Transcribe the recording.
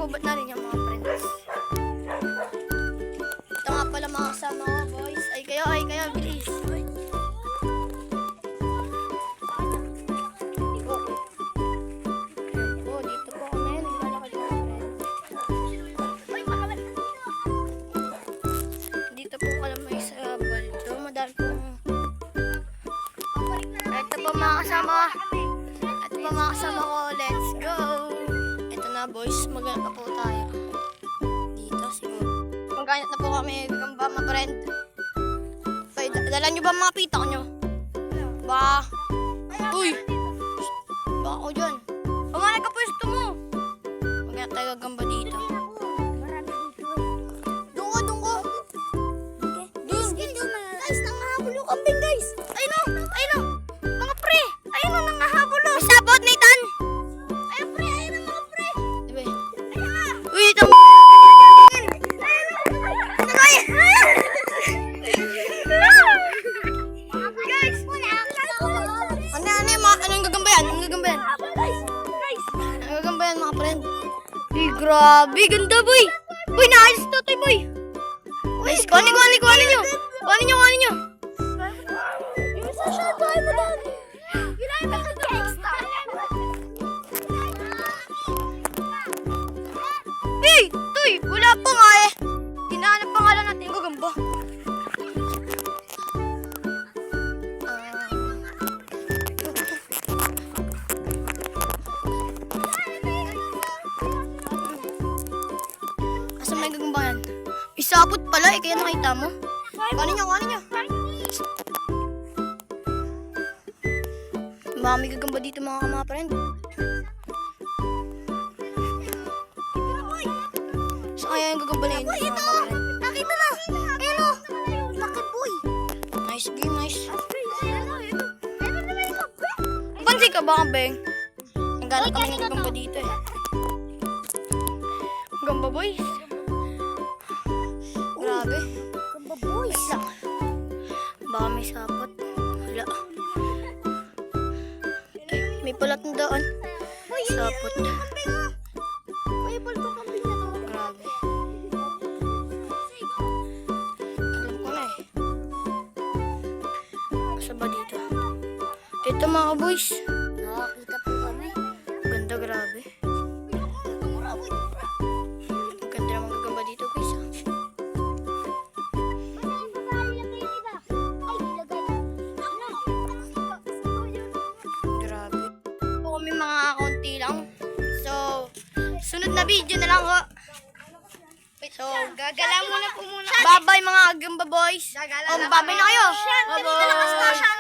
gubat na rin yung mga friends. Ito nga pala mga kasama ko, boys. Ay kayo, bilis. Dito po kami, naglalakad mga friends. Dito po kalamay sa baldo. Madami po. Ito po mga kasama. Ko. Let's go! Ito na boys, maghanap na po tayo. Dito siguro. Maghanap na po kami gamba mga friend. Dala nyo ba mga pitak nyo? Ba? Uy! Baka ako dyan. Pamanay ka pwesto mo! Maghanap tayo gamba dito. Doon ko! Guys, nangahabol yung kambing guys! Ayun o! Mga pre! Ayun o, nangahabol o! Sabot, Nathan! Ayun pre! Ayun o mga pre! Diba? Uy, ito! Guys! Anong gagambayan? Anong gagambayan mga friend? Uy, grabe! Ganda boy! Boy, naayos to toy boy! Guys, kuhanin nyo! Kuhanin nyo! Yung isa siya, tayo mo doon! Hey! Toy! Wala pa nga eh! Hinahanap pa nga lang natin yung gagamba. Asan may gagamba yan? Isabot pala eh, kaya nakita mo. Kuhanin nyo! Baka may gagamba dito mga friend. Saan kaya yung gagamba na yun? Boy, ito! Nakita na! Ayan o! Laki boy! Nice game, nice. Pansin ka ba, Beng? Naghanap kami ng gagamba dito eh. Gagamba boys. Grabe. Gagamba boys. Baka may sapat. Wala. May palat na daan. Sapot. May palat na kambing na to. Grabe. Alam ko na eh. Asa ba dito? Ito mga boys. Nakakita po kami. Ganda, grabe. Ganda naman gagamba dito guys. Sunod na video na lang ho. So, gagala muna po muna. Bye-bye mga gamba boys. Bye-bye na kayo. Bye-bye.